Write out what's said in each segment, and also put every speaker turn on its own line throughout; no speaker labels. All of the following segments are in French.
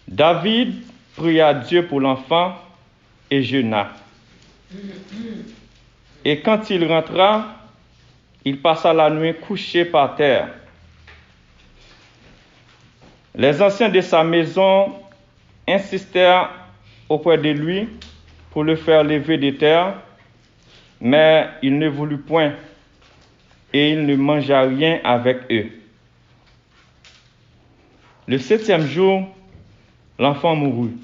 David pria Dieu pour l'enfant et jeûna. Et quand il rentra, il passa la nuit couché par terre. Les anciens de sa maison insistèrent auprès de lui pour le faire lever de terre, mais il ne voulut point, et il ne mangea rien avec eux. Le 7e jour, l'enfant mourut.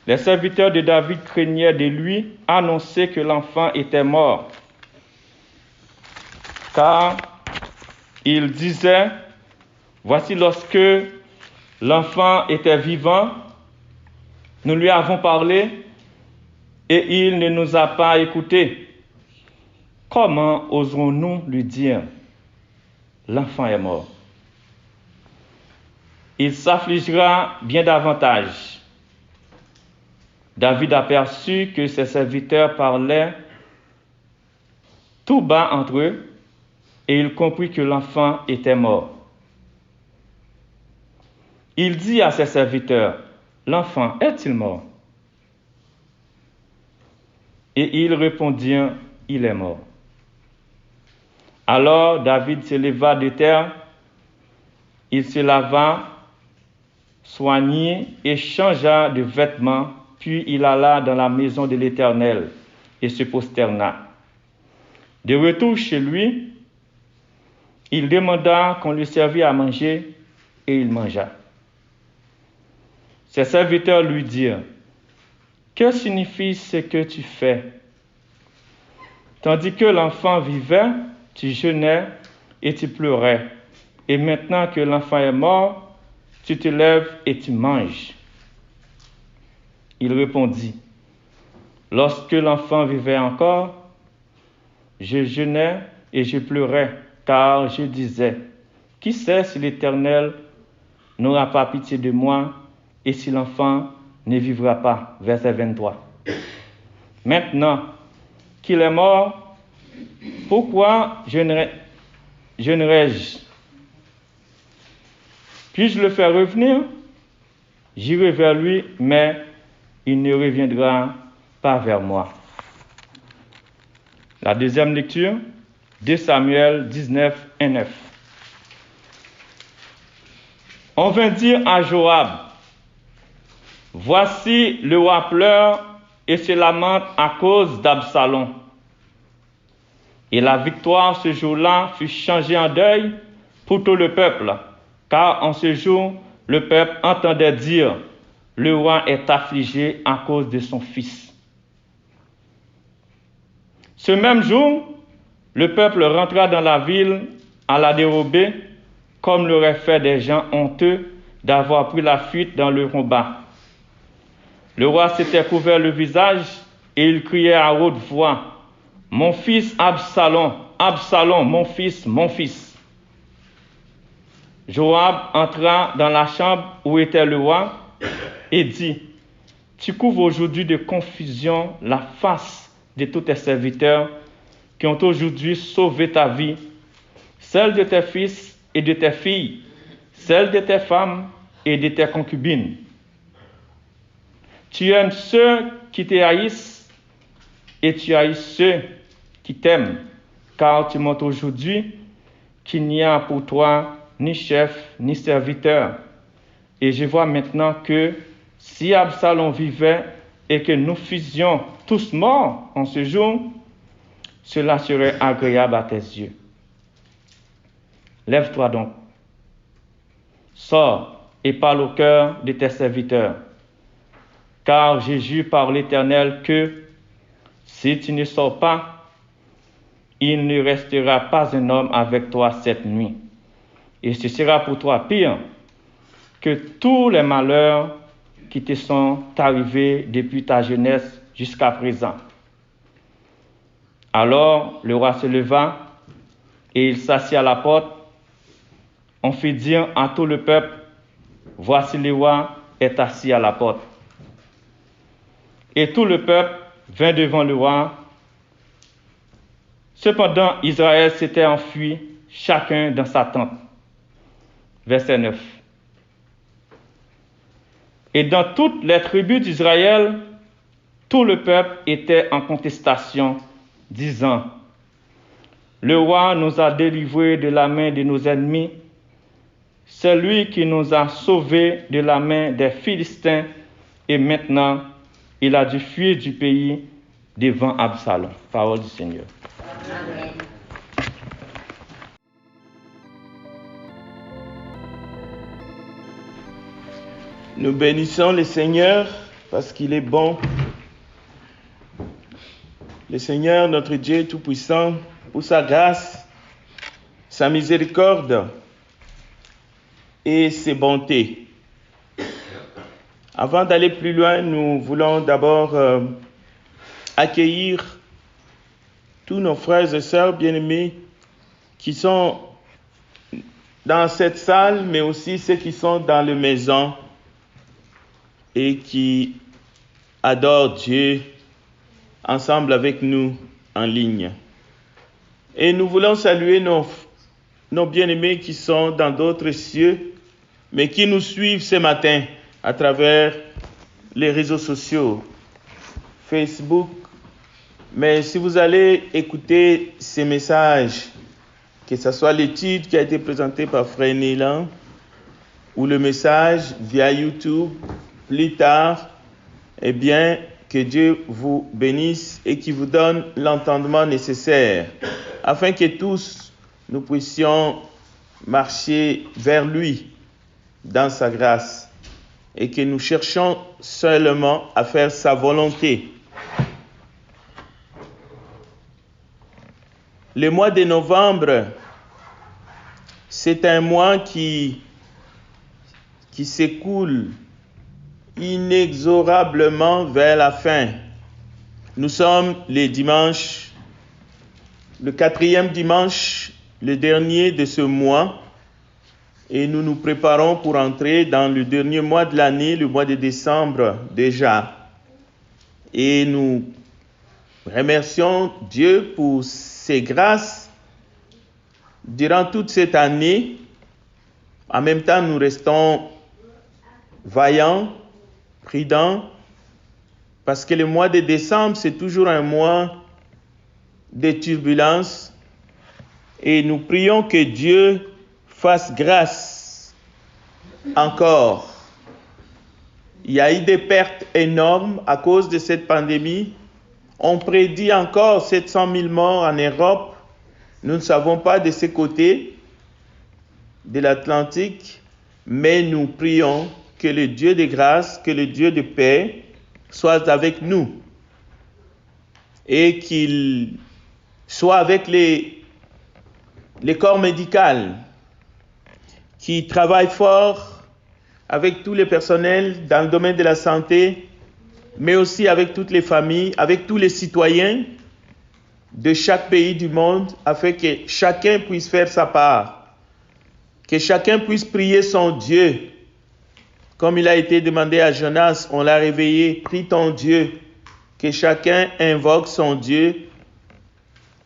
Les serviteurs de David craignaient de lui annoncer que l'enfant était mort, car ils disaient, voici lorsque l'enfant était vivant, nous lui avons parlé et il ne nous a pas écoutés. Comment oserons-nous lui dire, l'enfant est mort? Il s'affligera bien davantage. David aperçut que ses serviteurs parlaient tout bas entre eux et il comprit que l'enfant était mort. Il dit à ses serviteurs, l'enfant est-il mort? Et ils répondirent, il est mort. Alors David se leva de terre, il se lava, soigné et changea de vêtements, puis il alla dans la maison de l'Éternel et se prosterna. De retour chez lui, il demanda qu'on lui servît à manger et il mangea. Ses serviteurs lui dirent, que signifie ce que tu fais? Tandis que l'enfant vivait, tu jeûnais et tu pleurais. Et maintenant que l'enfant est mort, tu te lèves et tu manges. Il répondit, lorsque l'enfant vivait encore, je jeûnais et je pleurais, car je disais, qui sait si l'Éternel n'aura pas pitié de moi et si l'enfant ne vivra pas. Verset 23. Maintenant qu'il est mort, pourquoi jeûnerais-je? Puis-je le faire revenir? J'irai vers lui, mais il ne reviendra pas vers moi. La deuxième lecture, 2 Samuel 19, 1, 9. On vint dire à Joab, voici le roi pleure et se lamente à cause d'Absalom. Et la victoire ce jour-là fut changée en deuil pour tout le peuple, car en ce jour, le peuple entendait dire, le roi est affligé à cause de son fils. Ce même jour, le peuple rentra dans la ville à la dérobée, comme l'auraient fait des gens honteux d'avoir pris la fuite dans le combat. Le roi s'était couvert le visage et il criait à haute voix, « Mon fils Absalom, Absalom, mon fils, mon fils !» Joab entra dans la chambre où était le roi et dit, « Tu couvres aujourd'hui de confusion la face de tous tes serviteurs qui ont aujourd'hui sauvé ta vie, celle de tes fils et de tes filles, celle de tes femmes et de tes concubines. Tu aimes ceux qui te haïssent et tu haïs ceux qui t'aiment, car tu montres aujourd'hui qu'il n'y a pour toi ni chef ni serviteur. Et je vois maintenant que si Absalom vivait et que nous fussions tous morts en ce jour, cela serait agréable à tes yeux. Lève-toi donc, sors et parle au cœur de tes serviteurs, car j'ai juré par l'Éternel que si tu ne sors pas, il ne restera pas un homme avec toi cette nuit. Et ce sera pour toi pire que tous les malheurs qui te sont arrivés depuis ta jeunesse jusqu'à présent. Alors le roi se leva et il s'assit à la porte. On fit dire à tout le peuple, voici le roi est assis à la porte. Et tout le peuple vint devant le roi. Cependant, Israël s'était enfui, chacun dans sa tente. Verset 9. Et dans toutes les tribus d'Israël, tout le peuple était en contestation, disant, « Le roi nous a délivrés de la main de nos ennemis, c'est lui qui nous a sauvés de la main des Philistins, et maintenant il a dû fuir du pays devant Absalom. » Parole du Seigneur. Amen.
Nous bénissons le Seigneur parce qu'il est bon. Le Seigneur, notre Dieu Tout-Puissant, pour sa grâce, sa miséricorde et ses bontés. Avant d'aller plus loin, nous voulons d'abord accueillir tous nos frères et sœurs bien-aimés qui sont dans cette salle, mais aussi ceux qui sont dans les maisons et qui adorent Dieu ensemble avec nous en ligne. Et nous voulons saluer nos bien-aimés qui sont dans d'autres cieux, mais qui nous suivent ce matin à travers les réseaux sociaux, Facebook. Mais si vous allez écouter ces messages, que ce soit l'étude qui a été présentée par Frère Nélan, ou le message via YouTube, plus tard, eh bien, que Dieu vous bénisse et qu'il vous donne l'entendement nécessaire, afin que tous nous puissions marcher vers lui dans sa grâce et que nous cherchions seulement à faire sa volonté. Le mois de novembre, c'est un mois qui s'écoule inexorablement vers la fin. Nous sommes le 4e dimanche, le dernier de ce mois, et nous nous préparons pour entrer dans le dernier mois de l'année, le mois de décembre déjà. Et nous remercions Dieu pour ses grâces durant toute cette année. En même temps, nous restons vaillants, prudents, parce que le mois de décembre, c'est toujours un mois de turbulences, et nous prions que Dieu fasse grâce encore. Il y a eu des pertes énormes à cause de cette pandémie. On prédit encore 700 000 morts en Europe. Nous ne savons pas de ce côté de l'Atlantique, mais nous prions que le Dieu de grâce, que le Dieu de paix soit avec nous et qu'il soit avec les corps médicaux qui travaillent fort, avec tous les personnels dans le domaine de la santé, mais aussi avec toutes les familles, avec tous les citoyens de chaque pays du monde, afin que chacun puisse faire sa part, que chacun puisse prier son Dieu. Comme il a été demandé à Jonas, on l'a réveillé, prie ton Dieu, que chacun invoque son Dieu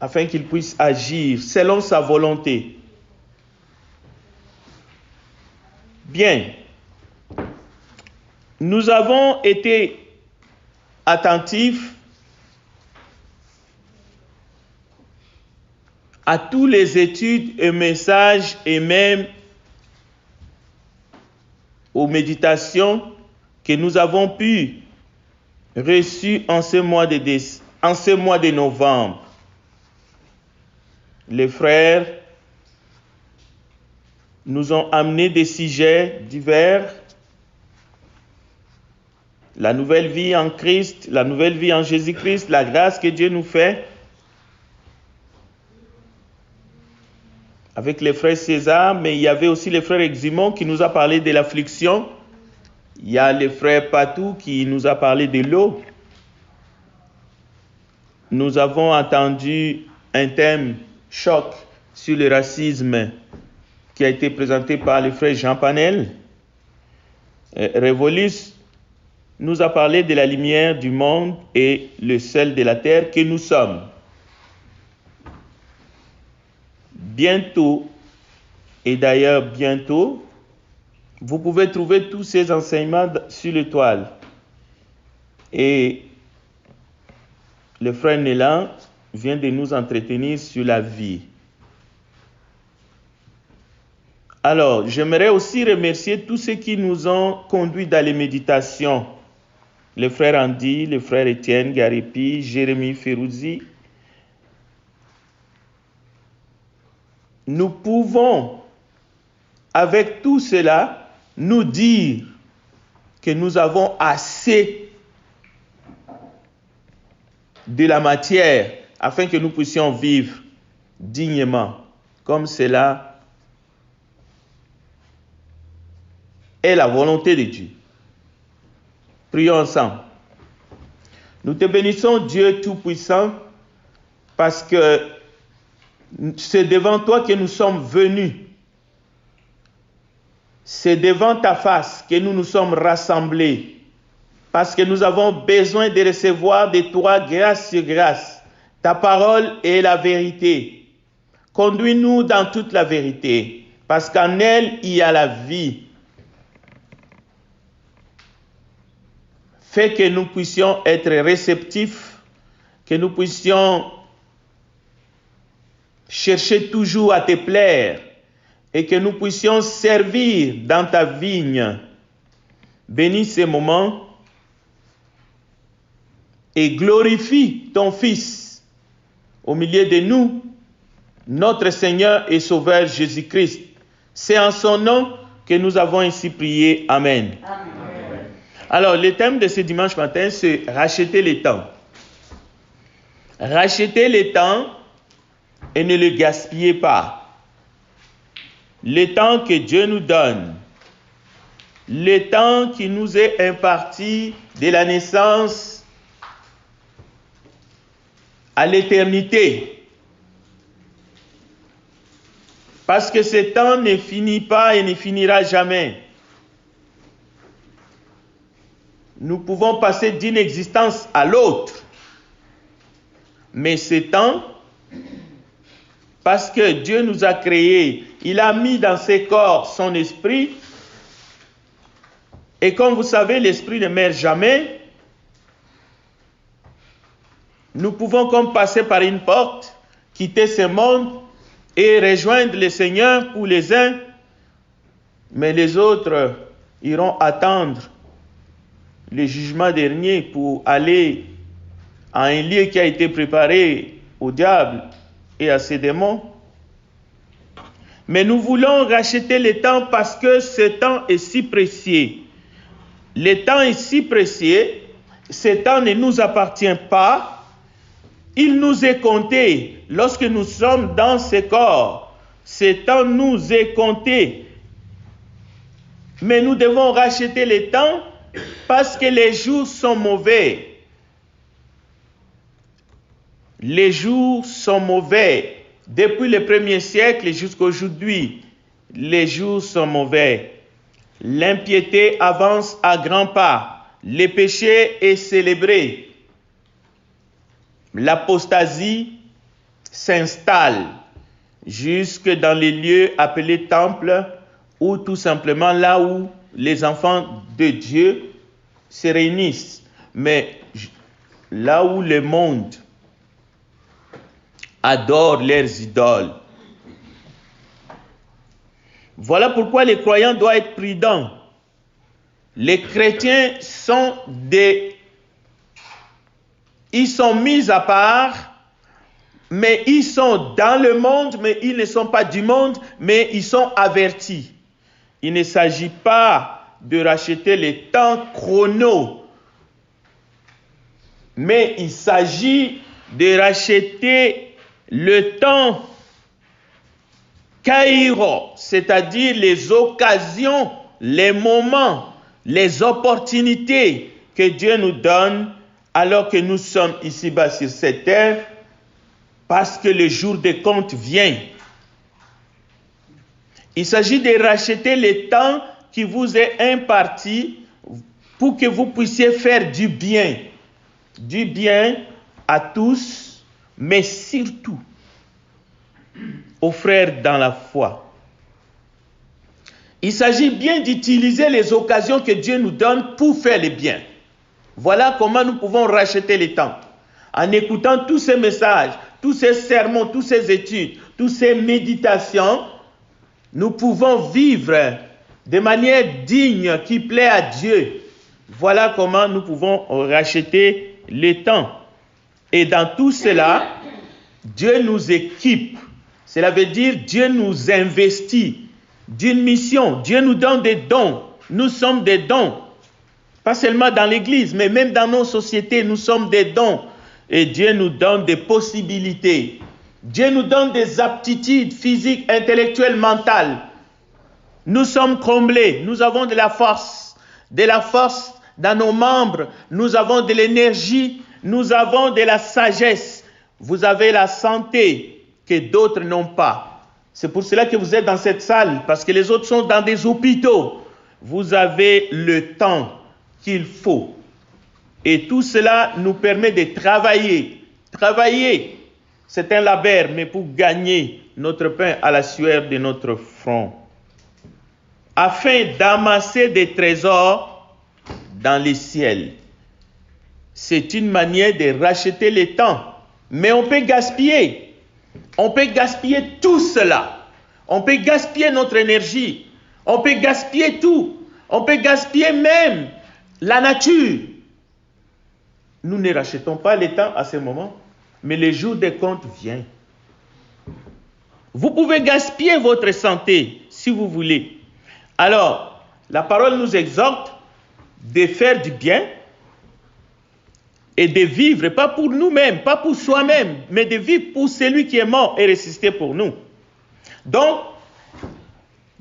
afin qu'il puisse agir selon sa volonté. Bien, nous avons été attentifs à toutes les études et messages et même aux méditations que nous avons pu reçues en ce mois de novembre. Les frères nous ont amené des sujets divers. La nouvelle vie en Christ, la nouvelle vie en Jésus-Christ, la grâce que Dieu nous fait. Avec les frères César, mais il y avait aussi le frère Eximon qui nous a parlé de l'affliction. Il y a le frère Patou qui nous a parlé de l'eau. Nous avons entendu un thème choc sur le racisme qui a été présenté par le frère Jean Panel. Révolus nous a parlé de la lumière du monde et le sel de la terre que nous sommes. Bientôt, et d'ailleurs bientôt, Vous pouvez trouver tous ces enseignements sur l'étoile. Et le frère Nélan vient de nous entretenir sur la vie. Alors, j'aimerais aussi remercier tous ceux qui nous ont conduits dans les méditations. Le frère Andy, le frère Étienne Garipi, Jérémy Ferrouzi. Nous pouvons, avec tout cela, nous dire que nous avons assez de la matière afin que nous puissions vivre dignement, comme cela est la volonté de Dieu. Prions ensemble. Nous te bénissons, Dieu Tout-Puissant, parce que c'est devant toi que nous sommes venus. C'est devant ta face que nous nous sommes rassemblés, parce que nous avons besoin de recevoir de toi grâce sur grâce. Ta parole est la vérité. Conduis-nous dans toute la vérité, parce qu'en elle, il y a la vie. Fais que nous puissions être réceptifs, que nous puissions chercher toujours à te plaire et que nous puissions servir dans ta vigne. Bénis ces moments et glorifie ton Fils au milieu de nous, notre Seigneur et Sauveur Jésus-Christ. C'est en son nom que nous avons ainsi prié. Amen. Amen. Alors, le thème de ce dimanche matin, c'est racheter le temps. Racheter le temps et ne le gaspillez pas. Le temps que Dieu nous donne, le temps qui nous est imparti de la naissance à l'éternité. Parce que ce temps ne finit pas et ne finira jamais. Nous pouvons passer d'une existence à l'autre. Mais ce temps, parce que Dieu nous a créés, il a mis dans ces corps son esprit. Et comme vous savez, l'esprit ne meurt jamais. Nous pouvons comme passer par une porte, quitter ce monde et rejoindre le Seigneur pour les uns. Mais les autres iront attendre le jugement dernier pour aller à un lieu qui a été préparé au diable et à ses démons. Mais nous voulons racheter le temps parce que ce temps est si précieux. Le temps est si précieux, ce temps ne nous appartient pas. Il nous est compté lorsque nous sommes dans ce corps. Ce temps nous est compté. Mais nous devons racheter le temps parce que les jours sont mauvais. Les jours sont mauvais. Depuis le 1er siècle jusqu'à aujourd'hui, les jours sont mauvais. L'impiété avance à grands pas. Le péché est célébré. L'apostasie s'installe jusque dans les lieux appelés temples ou tout simplement là où les enfants de Dieu se réunissent. Mais là où le monde adore leurs idoles. Voilà pourquoi les croyants doivent être prudents. Les chrétiens sont ils sont mis à part, mais ils sont dans le monde, mais ils ne sont pas du monde, mais ils sont avertis. Il ne s'agit pas de racheter les temps chrono, mais il s'agit de racheter le temps Kairo, c'est-à-dire les occasions, les moments, les opportunités que Dieu nous donne alors que nous sommes ici-bas sur cette terre, parce que le jour des comptes vient. Il s'agit de racheter le temps qui vous est imparti pour que vous puissiez faire du bien à tous, mais surtout aux frères dans la foi. Il s'agit bien d'utiliser les occasions que Dieu nous donne pour faire le bien. Voilà comment nous pouvons racheter le temps. En écoutant tous ces messages, tous ces sermons, toutes ces études, toutes ces méditations, nous pouvons vivre de manière digne qui plaît à Dieu. Voilà comment nous pouvons racheter le temps. Et dans tout cela, Dieu nous équipe. Cela veut dire Dieu nous investit d'une mission. Dieu nous donne des dons. Nous sommes des dons. Pas seulement dans l'église, mais même dans nos sociétés, nous sommes des dons. Et Dieu nous donne des possibilités. Dieu nous donne des aptitudes physiques, intellectuelles, mentales. Nous sommes comblés. Nous avons de la force. De la force dans nos membres. Nous avons de l'énergie. Nous avons de la sagesse. Vous avez la santé que d'autres n'ont pas. C'est pour cela que vous êtes dans cette salle, parce que les autres sont dans des hôpitaux. Vous avez le temps qu'il faut. Et tout cela nous permet de travailler. Travailler, c'est un labeur, mais pour gagner notre pain à la sueur de notre front. Afin d'amasser des trésors dans les ciels. C'est une manière de racheter le temps. Mais on peut gaspiller. On peut gaspiller tout cela. On peut gaspiller notre énergie. On peut gaspiller tout. On peut gaspiller même la nature. Nous ne rachetons pas le temps à ce moment, mais le jour des comptes vient. Vous pouvez gaspiller votre santé si vous voulez. Alors, la parole nous exhorte de faire du bien et de vivre, pas pour nous-mêmes, pas pour soi-même, mais de vivre pour celui qui est mort et ressuscité pour nous. Donc,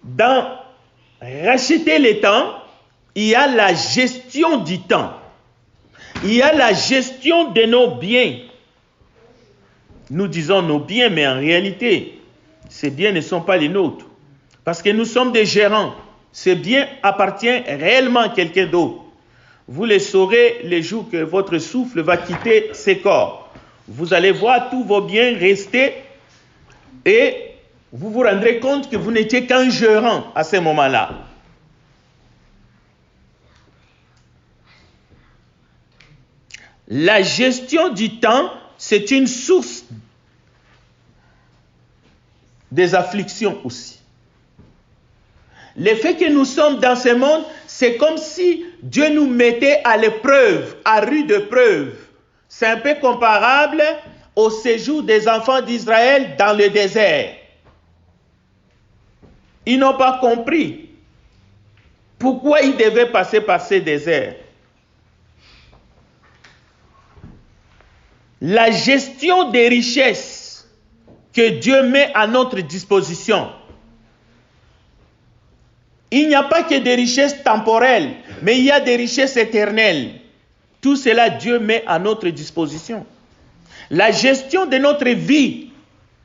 dans racheter le temps, il y a la gestion du temps. Il y a la gestion de nos biens. Nous disons nos biens, mais en réalité, ces biens ne sont pas les nôtres. Parce que nous sommes des gérants. Ces biens appartiennent réellement à quelqu'un d'autre. Vous le saurez le jour que votre souffle va quitter ce corps. Vous allez voir tous vos biens rester et vous vous rendrez compte que vous n'étiez qu'un gérant à ce moment-là. La gestion du temps, c'est une source des afflictions aussi. Le fait que nous sommes dans ce monde, c'est comme si Dieu nous mettait à l'épreuve, à rude épreuve. C'est un peu comparable au séjour des enfants d'Israël dans le désert. Ils n'ont pas compris pourquoi ils devaient passer par ces déserts. La gestion des richesses que Dieu met à notre disposition. Il n'y a pas que des richesses temporelles, mais il y a des richesses éternelles. Tout cela, Dieu met à notre disposition. La gestion de notre vie,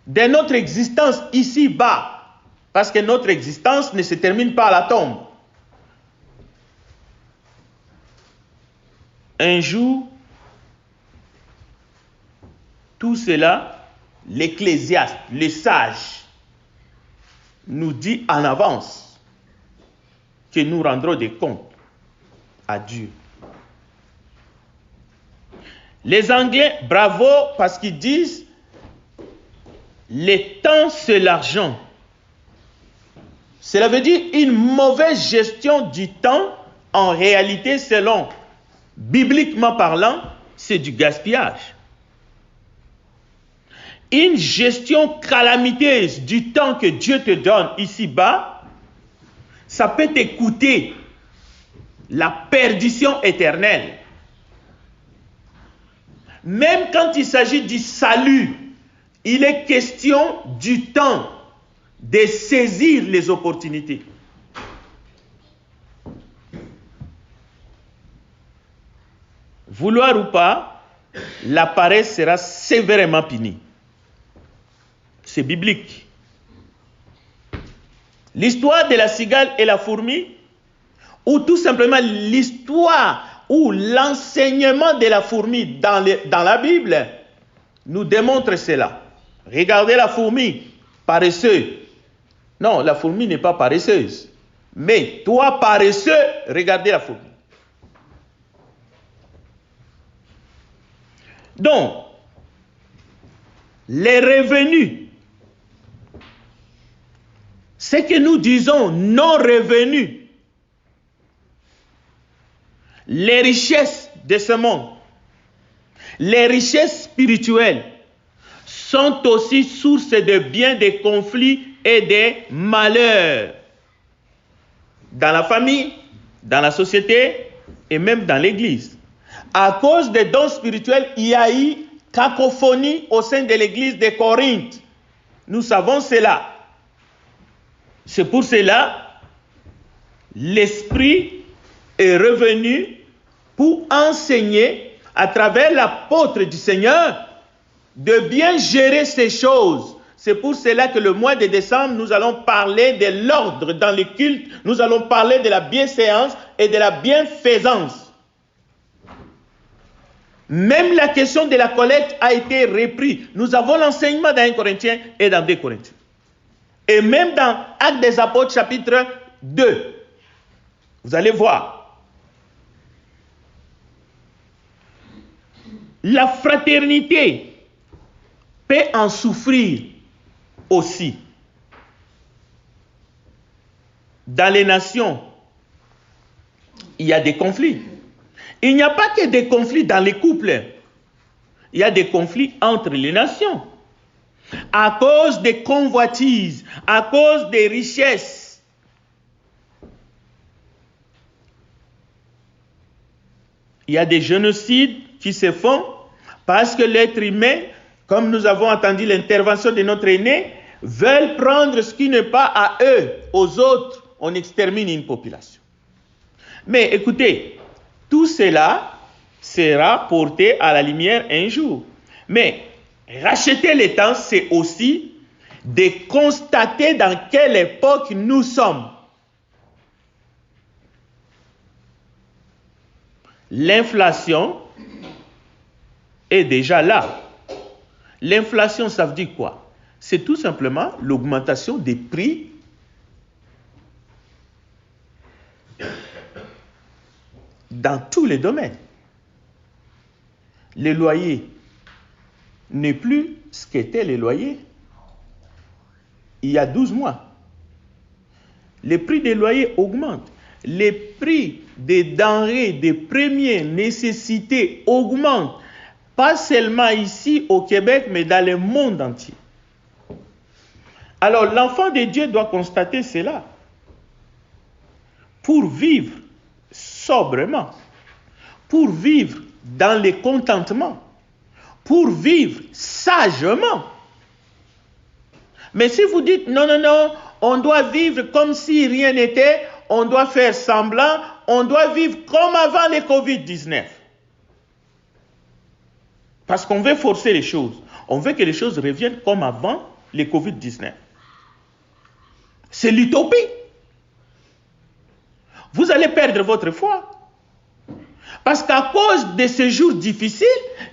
de notre existence ici-bas, parce que notre existence ne se termine pas à la tombe. Un jour, tout cela, l'Ecclésiaste, le sage, nous dit en avance que nous rendrons des comptes à Dieu. Les Anglais, bravo, parce qu'ils disent le temps c'est l'argent. Cela veut dire une mauvaise gestion du temps, en réalité, selon, bibliquement parlant, c'est du gaspillage. Une gestion calamiteuse du temps que Dieu te donne ici-bas, ça peut te coûter la perdition éternelle. Même quand il s'agit du salut, il est question du temps, de saisir les opportunités. Vouloir ou pas, la paresse sera sévèrement punie. C'est biblique. L'histoire de la cigale et la fourmi, ou tout simplement l'histoire ou l'enseignement de la fourmi dans la Bible, nous démontre cela. Regardez la fourmi, paresseuse. Non, la fourmi n'est pas paresseuse, Mais toi, paresseux, regardez la fourmi. Donc, les revenus, ce que nous disons non revenus, les richesses de ce monde, les richesses spirituelles, sont aussi source de bien des conflits et des malheurs dans la famille, dans la société et même dans l'église. À cause des dons spirituels, il y a eu cacophonie au sein de l'église de Corinthe. Nous savons cela. C'est pour cela l'Esprit est revenu pour enseigner à travers l'apôtre du Seigneur de bien gérer ces choses. C'est pour cela que le mois de décembre, nous allons parler de l'ordre dans les cultes, nous allons parler de la bienséance et de la bienfaisance. Même la question de la collecte a été reprise. Nous avons l'enseignement dans 1 Corinthiens et dans 2 Corinthiens. Et même dans Actes des Apôtres chapitre 2. Vous allez voir. La fraternité peut en souffrir aussi. Dans les nations, il y a des conflits. Il n'y a pas que des conflits dans les couples. Il y a des conflits entre les nations. À cause des convoitises, à cause des richesses. Il y a des génocides qui se font parce que l'être humain, comme nous avons entendu l'intervention de notre aîné, veulent prendre ce qui n'est pas à eux, aux autres. On extermine une population. Mais écoutez, tout cela sera porté à la lumière un jour. Mais racheter les temps, c'est aussi de constater dans quelle époque nous sommes. L'inflation est déjà là. L'inflation, ça veut dire quoi? C'est tout simplement l'augmentation des prix dans tous les domaines. Les loyers n'est plus ce qu'étaient les loyers il y a 12 mois. Les prix des loyers augmentent. Les prix des denrées de première nécessité augmentent. Pas seulement ici au Québec, mais dans le monde entier. Alors l'enfant de Dieu doit constater cela. Pour vivre sobrement, pour vivre dans le contentement, pour vivre sagement. Mais si vous dites non, non, non, on doit vivre comme si rien n'était, on doit faire semblant, on doit vivre comme avant le Covid-19. Parce qu'on veut forcer les choses. On veut que les choses reviennent comme avant le Covid-19. C'est l'utopie. Vous allez perdre votre foi. Parce qu'à cause de ces jours difficiles,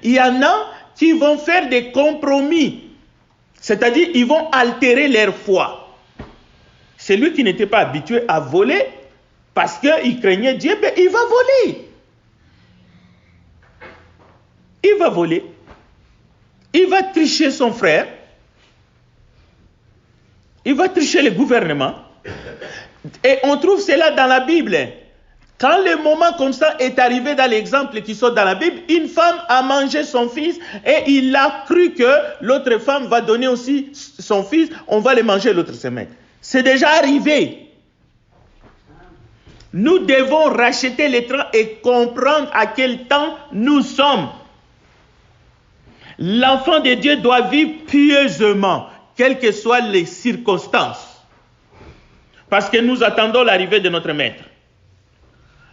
il y en a qui vont faire des compromis. C'est-à-dire, ils vont altérer leur foi. Celui qui n'était pas habitué à voler, parce qu'il craignait Dieu, ben, il va voler. Il va voler. Il va tricher son frère. Il va tricher le gouvernement. Et on trouve cela dans la Bible. Quand le moment comme ça est arrivé dans l'exemple qui sont dans la Bible, une femme a mangé son fils et il a cru que l'autre femme va donner aussi son fils, on va le manger l'autre semaine. C'est déjà arrivé. Nous devons racheter les temps et comprendre à quel temps nous sommes. L'enfant de Dieu doit vivre pieusement, quelles que soient les circonstances. Parce que nous attendons l'arrivée de notre maître.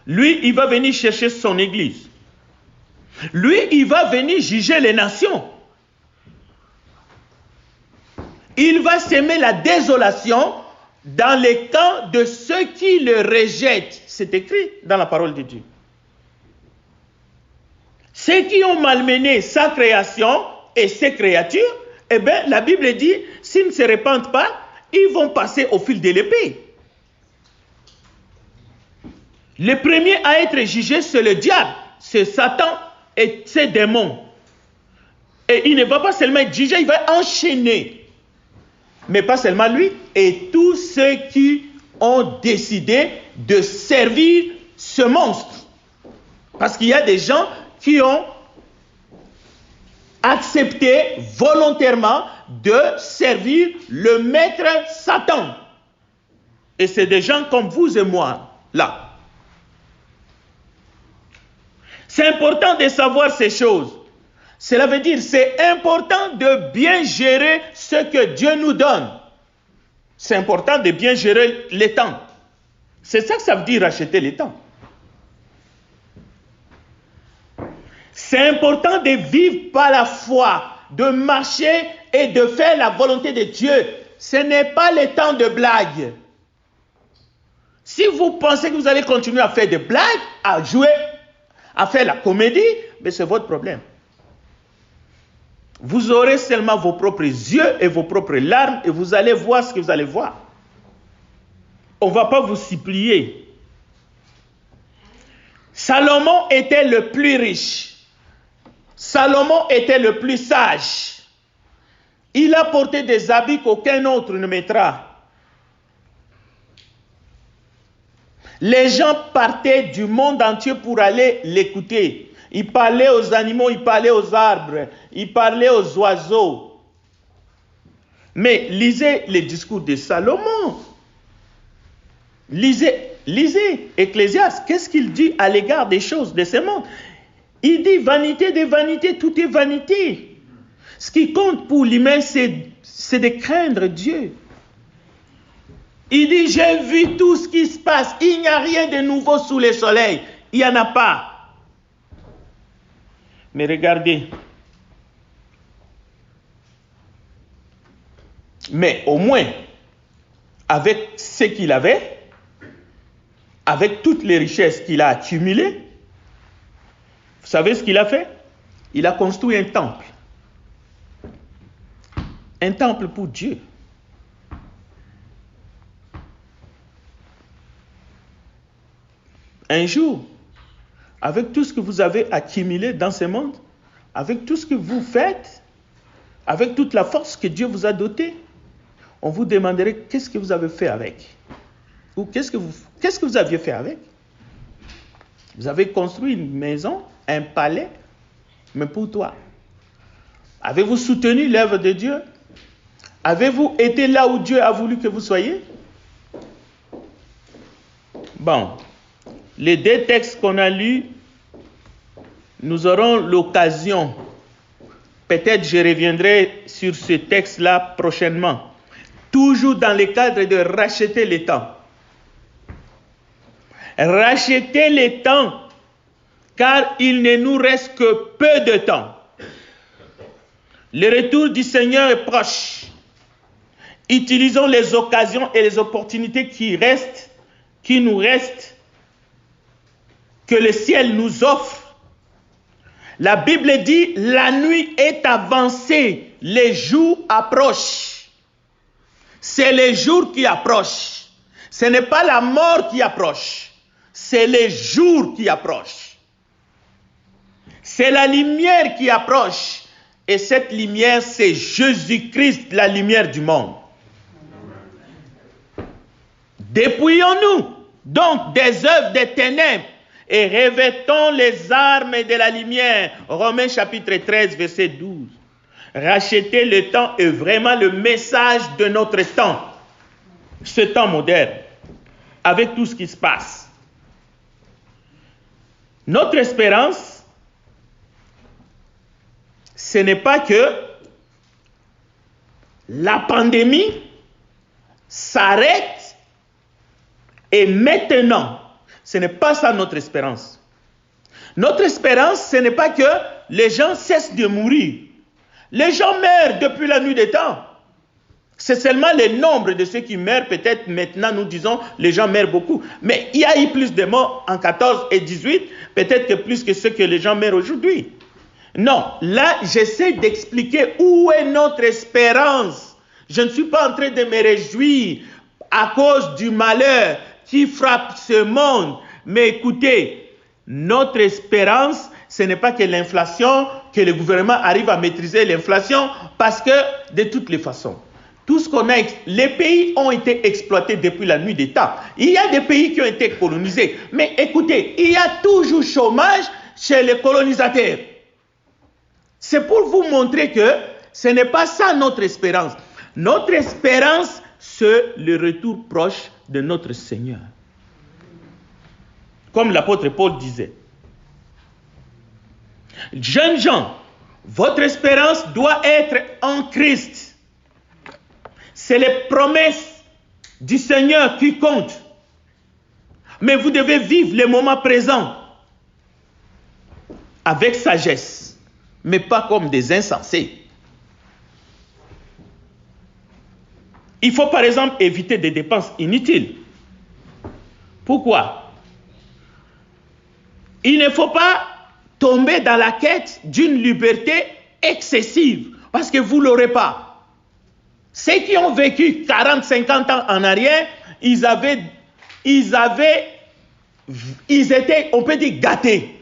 Lui, il va venir chercher son église. Lui, il va venir juger les nations. Il va semer la désolation dans les camps de ceux qui le rejettent. C'est écrit dans la parole de Dieu. Ceux qui ont malmené sa création et ses créatures, eh bien, la Bible dit, s'ils ne se répandent pas, ils vont passer au fil de l'épée. Le premier à être jugé, c'est le diable, c'est Satan et ses démons. Et il ne va pas seulement être jugé, il va enchaîner. Mais pas seulement lui, et tous ceux qui ont décidé de servir ce monstre. Parce qu'il y a des gens qui ont accepté volontairement de servir le maître Satan. Et c'est des gens comme vous et moi, là. C'est important de savoir ces choses. Cela veut dire c'est important de bien gérer ce que Dieu nous donne. C'est important de bien gérer les temps. C'est ça que ça veut dire racheter les temps. C'est important de vivre par la foi, de marcher et de faire la volonté de Dieu. Ce n'est pas le temps de blagues. Si vous pensez que vous allez continuer à faire des blagues, à jouer, à faire la comédie, mais c'est votre problème. Vous aurez seulement vos propres yeux et vos propres larmes et vous allez voir ce que vous allez voir. On ne va pas vous supplier. Salomon était le plus riche. Salomon était le plus sage. Il a porté des habits qu'aucun autre ne mettra. Les gens partaient du monde entier pour aller l'écouter. Il parlait aux animaux, il parlait aux arbres, il parlait aux oiseaux. Mais lisez les discours de Salomon. Lisez Ecclésiaste. Qu'est-ce qu'il dit à l'égard des choses de ce monde? Il dit vanité de vanité, tout est vanité. Ce qui compte pour l'humain, c'est de craindre Dieu. Il dit, j'ai vu tout ce qui se passe. Il n'y a rien de nouveau sous le soleil. Il n'y en a pas. Mais regardez. Mais au moins, avec ce qu'il avait, avec toutes les richesses qu'il a accumulées, vous savez ce qu'il a fait? Il a construit un temple. Un temple pour Dieu. Un jour, avec tout ce que vous avez accumulé dans ce monde, avec tout ce que vous faites, avec toute la force que Dieu vous a dotée, on vous demanderait qu'est-ce que vous avez fait avec. Ou qu'est-ce que vous aviez fait avec. Vous avez construit une maison, un palais, mais pour toi. Avez-vous soutenu l'œuvre de Dieu? Avez-vous été là où Dieu a voulu que vous soyez? Bon. Les deux textes qu'on a lus, nous aurons l'occasion, peut-être je reviendrai sur ce texte-là prochainement, toujours dans le cadre de racheter les temps. Racheter les temps, car il ne nous reste que peu de temps. Le retour du Seigneur est proche. Utilisons les occasions et les opportunités qui nous restent, que le ciel nous offre. La Bible dit, la nuit est avancée, les jours approchent. C'est les jours qui approchent. Ce n'est pas la mort qui approche, c'est les jours qui approchent. C'est la lumière qui approche. Et cette lumière, c'est Jésus-Christ, la lumière du monde. Dépouillons-nous donc des œuvres des ténèbres et revêtons les armes de la lumière. Romains chapitre 13, verset 12. Racheter le temps est vraiment le message de notre temps. Ce temps moderne, avec tout ce qui se passe. Notre espérance, ce n'est pas que la pandémie s'arrête et maintenant. Ce n'est pas ça notre espérance. Notre espérance, ce n'est pas que les gens cessent de mourir. Les gens meurent depuis la nuit des temps. C'est seulement le nombre de ceux qui meurent. Peut-être maintenant nous disons les gens meurent beaucoup. Mais il y a eu plus de morts en 14 et 18. Peut-être que plus que ceux que les gens meurent aujourd'hui. Non, là j'essaie d'expliquer où est notre espérance. Je ne suis pas en train de me réjouir à cause du malheur qui frappe ce monde. Mais écoutez, notre espérance, ce n'est pas que l'inflation, que le gouvernement arrive à maîtriser l'inflation, parce que de toutes les façons, tout ce qu'on a, les pays ont été exploités depuis la nuit des temps. Il y a des pays qui ont été colonisés. Mais écoutez, il y a toujours chômage chez les colonisateurs. C'est pour vous montrer que ce n'est pas ça notre espérance. Notre espérance, c'est le retour proche de notre Seigneur. Comme l'apôtre Paul disait. Jeunes gens, votre espérance doit être en Christ. C'est les promesses du Seigneur qui comptent. Mais vous devez vivre les moments présents avec sagesse, mais pas comme des insensés. Il faut par exemple éviter des dépenses inutiles. Pourquoi? Il ne faut pas tomber dans la quête d'une liberté excessive, parce que vous ne l'aurez pas. Ceux qui ont vécu 40, 50 ans en arrière, ils étaient, on peut dire, gâtés.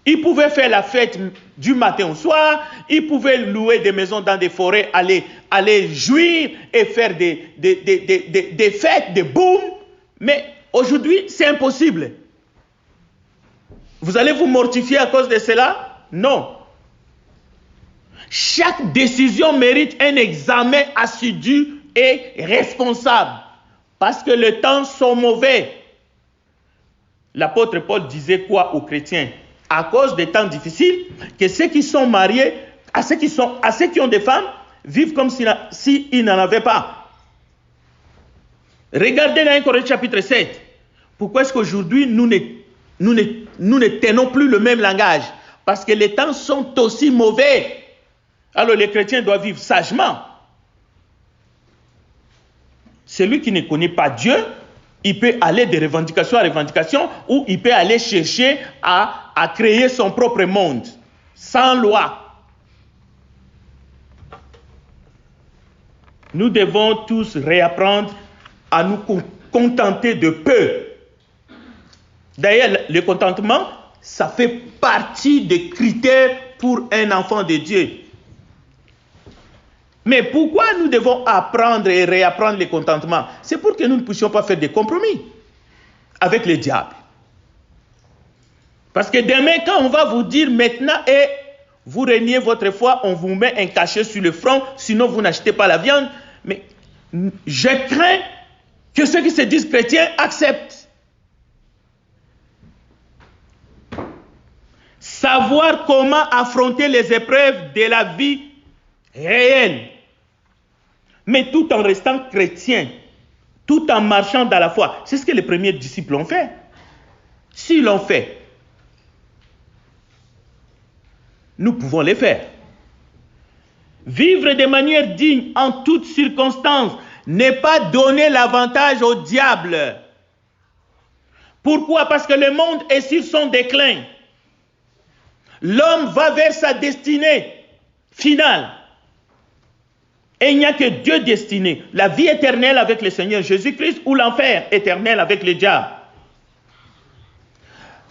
Ils pouvaient faire la fête du matin au soir, ils pouvaient louer des maisons dans des forêts, aller jouir et faire des fêtes, des booms. Mais aujourd'hui, c'est impossible. Vous allez vous mortifier à cause de cela? Non. Chaque décision mérite un examen assidu et responsable. Parce que les temps sont mauvais. L'apôtre Paul disait quoi aux chrétiens? À cause des temps difficiles, que ceux qui sont mariés, à ceux qui ont des femmes, vivent comme s'ils n'en avaient pas. Regardez dans 1 Corinthiens chapitre 7. Pourquoi est-ce qu'aujourd'hui nous ne tenons plus le même langage? Parce que les temps sont aussi mauvais. Alors les chrétiens doivent vivre sagement. Celui qui ne connaît pas Dieu, il peut aller de revendication à revendication, ou il peut aller chercher à créer son propre monde, sans loi. Nous devons tous réapprendre à nous contenter de peu. D'ailleurs, le contentement, ça fait partie des critères pour un enfant de Dieu. Mais pourquoi nous devons apprendre et réapprendre le contentement? C'est pour que nous ne puissions pas faire des compromis avec le diable. Parce que demain, quand on va vous dire maintenant, et vous reniez votre foi, on vous met un cachet sur le front, sinon vous n'achetez pas la viande. Mais je crains que ceux qui se disent chrétiens acceptent. Savoir comment affronter les épreuves de la vie réelle, mais tout en restant chrétien, tout en marchant dans la foi. C'est ce que les premiers disciples ont fait. S'ils l'ont fait, nous pouvons les faire. Vivre de manière digne en toutes circonstances, n'est pas donner l'avantage au diable. Pourquoi? Parce que le monde est sur son déclin. L'homme va vers sa destinée finale. Et il n'y a que deux destinées. La vie éternelle avec le Seigneur Jésus-Christ ou l'enfer éternel avec le diable.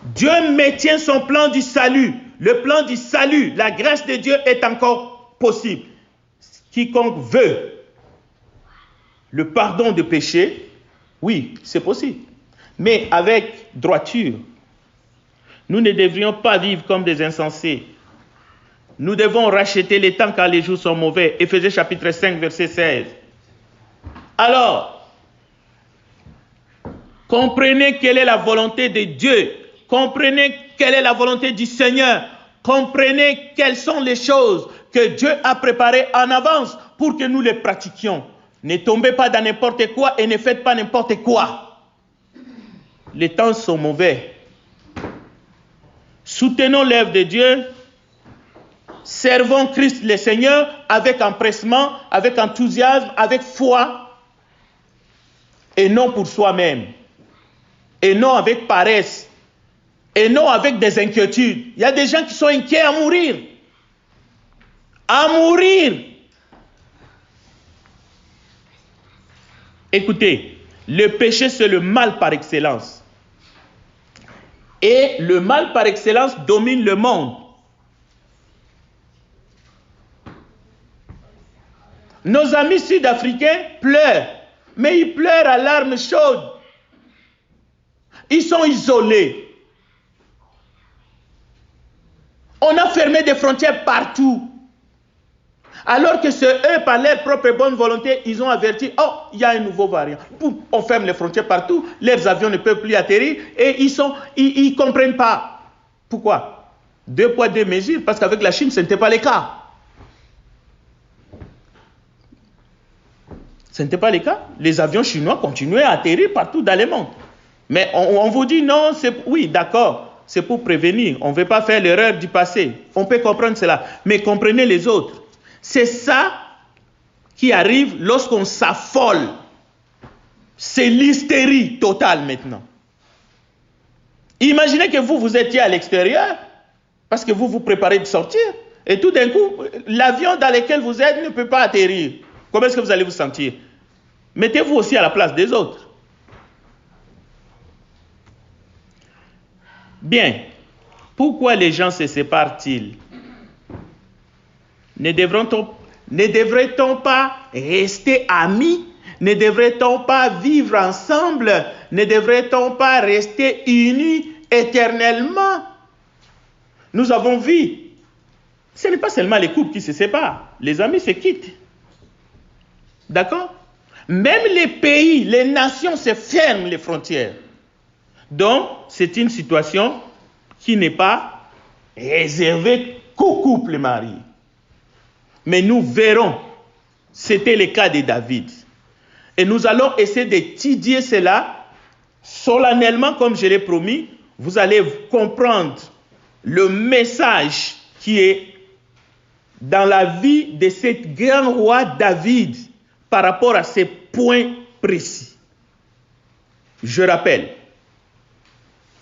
Dieu maintient son plan du salut. Le plan du salut, la grâce de Dieu est encore possible. Quiconque veut le pardon de péché, oui, c'est possible. Mais avec droiture. Nous ne devrions pas vivre comme des insensés. Nous devons racheter les temps car les jours sont mauvais. Éphésiens chapitre 5, verset 16. Alors, comprenez quelle est la volonté de Dieu. Comprenez quelle est la volonté du Seigneur. Comprenez quelles sont les choses que Dieu a préparées en avance pour que nous les pratiquions. Ne tombez pas dans n'importe quoi et ne faites pas n'importe quoi. Les temps sont mauvais. Soutenons l'œuvre de Dieu. Servons Christ le Seigneur avec empressement, avec enthousiasme, avec foi, et non pour soi-même, et non avec paresse, et non avec des inquiétudes. Il y a des gens qui sont inquiets à mourir. À mourir. Écoutez, le péché c'est le mal par excellence. Et le mal par excellence domine le monde. Nos amis sud-africains pleurent, mais ils pleurent à larmes chaudes. Ils sont isolés. On a fermé des frontières partout. Alors que c'est eux, par leur propre bonne volonté, ils ont averti, oh, il y a un nouveau variant. Boum, on ferme les frontières partout, leurs avions ne peuvent plus atterrir et ils ne comprennent pas. Pourquoi? 2 poids, 2 mesures, parce qu'avec la Chine, ce n'était pas le cas. Ce n'était pas le cas. Les avions chinois continuaient à atterrir partout dans le monde. Mais on vous dit non, oui, d'accord, c'est pour prévenir. On ne veut pas faire l'erreur du passé. On peut comprendre cela. Mais comprenez les autres. C'est ça qui arrive lorsqu'on s'affole. C'est l'hystérie totale maintenant. Imaginez que vous étiez à l'extérieur, parce que vous vous préparez de sortir, et tout d'un coup, l'avion dans lequel vous êtes ne peut pas atterrir. Comment est-ce que vous allez vous sentir? Mettez-vous aussi à la place des autres. Bien. Pourquoi les gens se séparent-ils? Ne devrait-on pas rester amis? Ne devrait-on pas vivre ensemble? Ne devrait-on pas rester unis éternellement? Nous avons vu, ce n'est pas seulement les couples qui se séparent, les amis se quittent. D'accord? Même les pays, les nations se ferment les frontières. Donc, c'est une situation qui n'est pas réservée qu'aux couples mariés. Mais nous verrons, c'était le cas de David. Et nous allons essayer d'étudier cela solennellement, comme je l'ai promis. Vous allez comprendre le message qui est dans la vie de ce grand roi David par rapport à ces points précis. Je rappelle,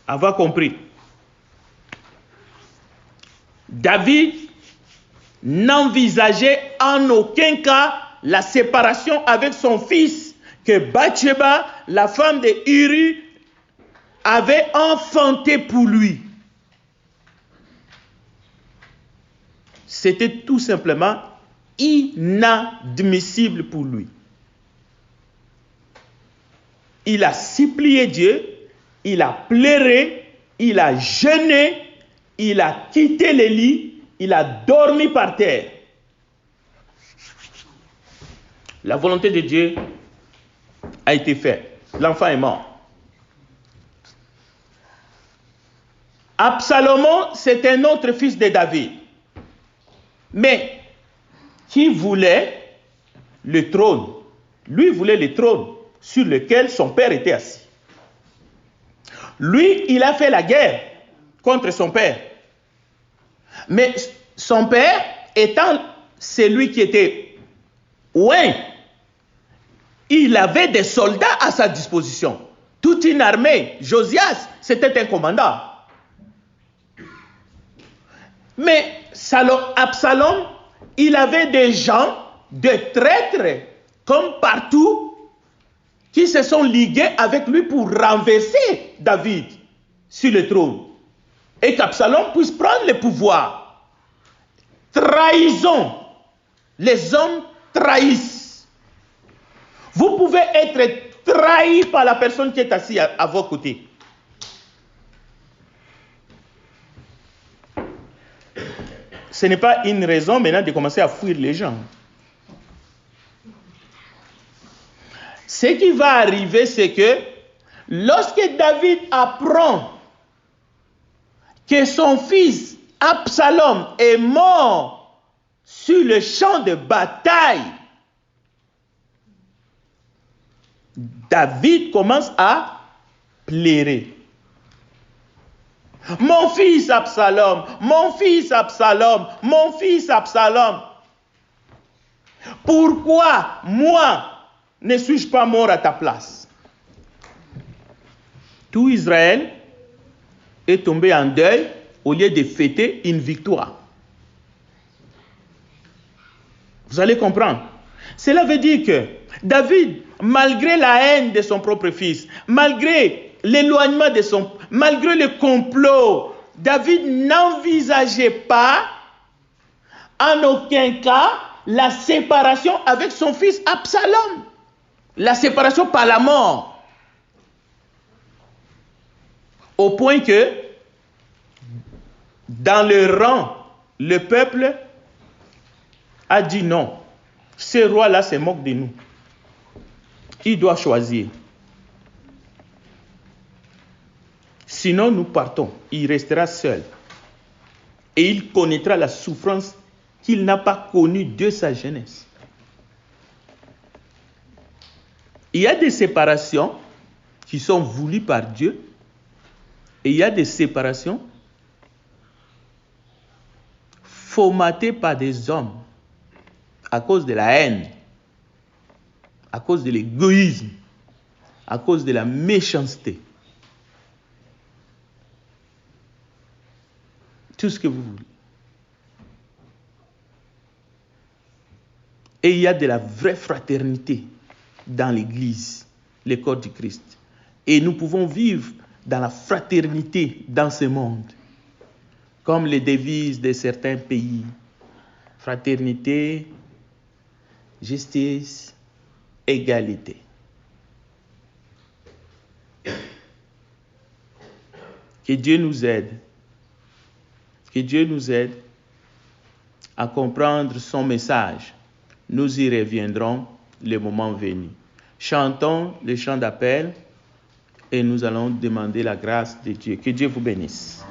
avoir compris, David n'envisageait en aucun cas la séparation avec son fils que Bathsheba, la femme de Uri, avait enfanté pour lui. C'était tout simplement inadmissible pour lui. Il a supplié Dieu, il a pleuré, il a jeûné, il a quitté le lit, il a dormi par terre. La volonté de Dieu a été faite. L'enfant est mort. Absalom, c'est un autre fils de David. Mais qui voulait le trône? Lui voulait le trône sur lequel son père était assis. Lui, il a fait la guerre contre son père. Mais son père, étant celui qui était loin, il avait des soldats à sa disposition. Toute une armée. Josias, c'était un commandant. Mais Absalom, il avait des gens, des traîtres, comme partout, qui se sont ligués avec lui pour renverser David sur le trône. Et qu'Absalom puisse prendre le pouvoir. Trahison. Les hommes trahissent. Vous pouvez être trahi par la personne qui est assise à vos côtés. Ce n'est pas une raison maintenant de commencer à fuir les gens. Ce qui va arriver, c'est que lorsque David apprend que son fils Absalom est mort sur le champ de bataille, David commence à pleurer. Mon fils Absalom, mon fils Absalom, mon fils Absalom. Pourquoi moi ne suis-je pas mort à ta place? Tout Israël est tombé en deuil au lieu de fêter une victoire. Vous allez comprendre. Cela veut dire que David, malgré la haine de son propre fils, malgré l'éloignement de son... Malgré le complot, David n'envisageait pas en aucun cas la séparation avec son fils Absalom. La séparation par la mort. Au point que, dans le rang, le peuple a dit non. Ce roi-là se moque de nous. Il doit choisir. Sinon, nous partons. Il restera seul. Et il connaîtra la souffrance qu'il n'a pas connue de sa jeunesse. Il y a des séparations qui sont voulues par Dieu. Et il y a des séparations formatées par des hommes à cause de la haine, à cause de l'égoïsme, à cause de la méchanceté. Tout ce que vous voulez. Et il y a de la vraie fraternité dans l'Église, le corps du Christ. Et nous pouvons vivre dans la fraternité dans ce monde, comme les devises de certains pays. Fraternité, justice, égalité. Que Dieu nous aide. Que Dieu nous aide à comprendre son message. Nous y reviendrons le moment venu. Chantons le chant d'appel et nous allons demander la grâce de Dieu. Que Dieu vous bénisse.